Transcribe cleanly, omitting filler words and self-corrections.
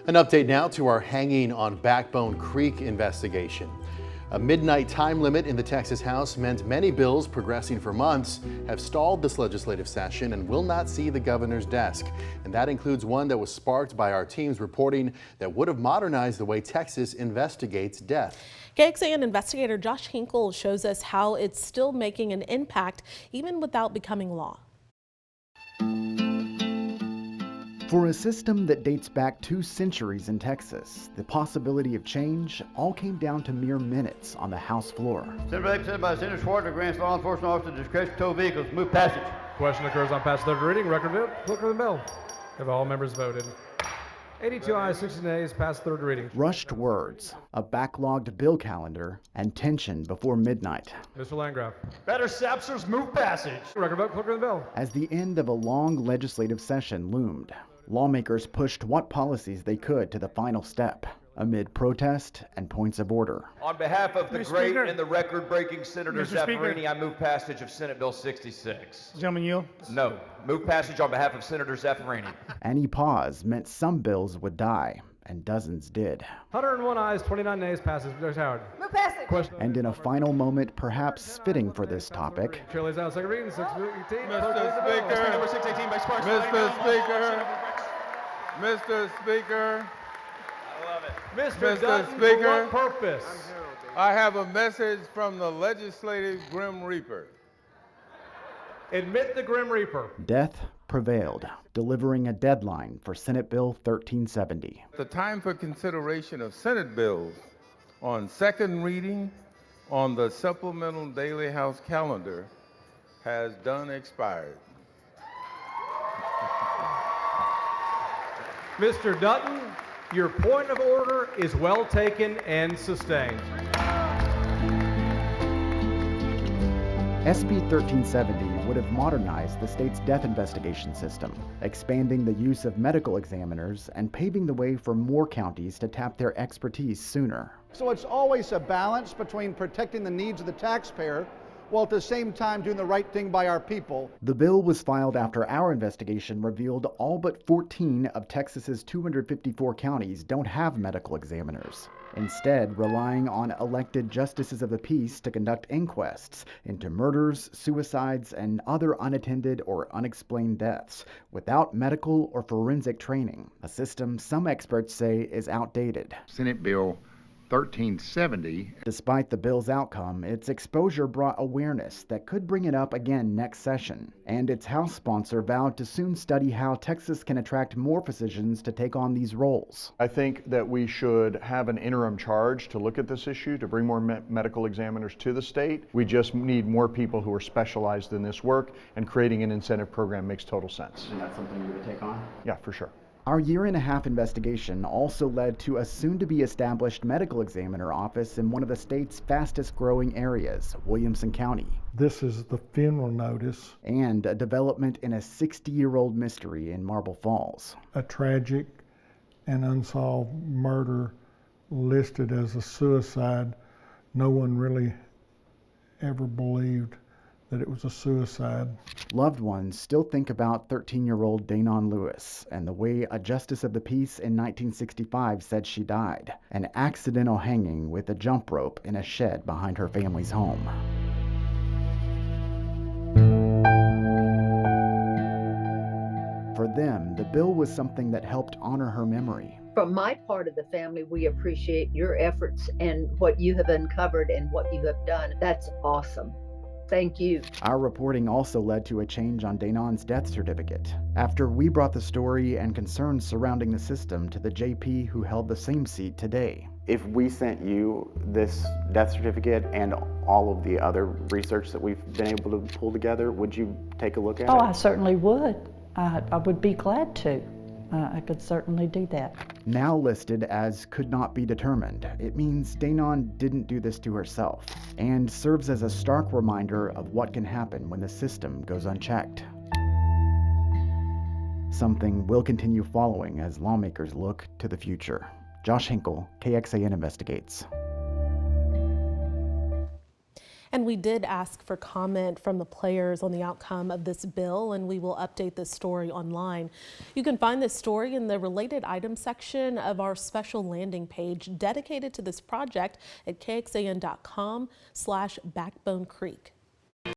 An update now to our hanging on Backbone Creek investigation. A midnight time limit in the Texas House meant many bills progressing for months have stalled this legislative session and will not see the governor's desk. And that includes one that was sparked by our teams reporting that would have modernized the way Texas investigates death. KXAN investigator Josh Hinkle shows us how it's still making an impact even without becoming law. For a system that dates back 2 centuries in Texas, the possibility of change all came down to mere minutes on the House floor. Senator by Senator Schwartz grants law enforcement officers discretion to tow vehicles. Move passage. Question occurs on passage third reading. Record vote. Clerk of the bill. Have all members voted? 82 ayes, 60 nays. Pass third reading. Rushed words, a backlogged bill calendar, and tension before midnight. Mr. Landgraf. Better Sapsers, move passage. Record vote. Clerk of the bill. As the end of a long legislative session loomed, lawmakers pushed what policies they could to the final step, amid protest and points of order. On behalf of the Mr. great Speaker. and the record-breaking Senator Mr. Speaker. Zaffirini, I move passage of Senate Bill 66. Gentlemen, yield. No. Move passage on behalf of Senator Zaffirini. Any pause meant some bills would die, and dozens did. 101 ayes, 29 nays. Passes. There's Howard. Move passage. Question. And in a final moment perhaps fitting for this topic, Chair lays out second reading. 618. Mr. Speaker. Number 618 by Sparks. Mr. Speaker. Mr. Speaker. I love it. Mr. Mr. Dutton, Speaker. for what purpose? I have a message from the legislative Grim Reaper. Admit the Grim Reaper. death prevailed, delivering a deadline for Senate Bill 1370. The time for consideration of Senate bills on second reading on the supplemental daily House calendar has done expired. Mr. Dutton, your point of order is well taken and sustained. SB 1370 would have modernized the state's death investigation system, expanding the use of medical examiners and paving the way for more counties to tap their expertise sooner. So it's always a balance between protecting the needs of the taxpayer while at the same time doing the right thing by our people. The bill was filed after our investigation revealed all but 14 of Texas's 254 counties don't have medical examiners, instead relying on elected justices of the peace to conduct inquests into murders, suicides, and other unattended or unexplained deaths without medical or forensic training, a system some experts say is outdated. Senate Bill 1370. Despite the bill's outcome, its exposure brought awareness that could bring it up again next session, and its House sponsor vowed to soon study how Texas can attract more physicians to take on these roles. I think that we should have an interim charge to look at this issue, to bring more medical examiners to the state. We just need more people who are specialized in this work, and creating an incentive program makes total sense. And that's something you would take on? Yeah, for sure. Our year-and-a-half investigation also led to a soon-to-be-established medical examiner office in one of the state's fastest-growing areas, Williamson County. This is the funeral notice. And a development in a 60-year-old mystery in Marble Falls. A tragic and unsolved murder listed as a suicide. No one really ever believed that it was a suicide. Loved ones still think about 13-year-old Danon Lewis and the way a justice of the peace in 1965 said she died, an accidental hanging with a jump rope in a shed behind her family's home. For them, the bill was something that helped honor her memory. From my part of the family, we appreciate your efforts and what you have uncovered and what you have done. That's awesome. Thank you. Our reporting also led to a change on Danon's death certificate, after we brought the story and concerns surrounding the system to the JP who held the same seat today. If we sent you this death certificate and all of the other research that we've been able to pull together, would you take a look at it? Oh, I certainly would. I would be glad to. I could certainly do that. Now listed as could not be determined, it means Danon didn't do this to herself, and serves as a stark reminder of what can happen when the system goes unchecked. Something we'll continue following as lawmakers look to the future. Josh Hinkle, KXAN Investigates. And we did ask for comment from the players on the outcome of this bill, and we will update this story online. You can find this story in the related items section of our special landing page dedicated to this project at kxan.com/Backbone Creek.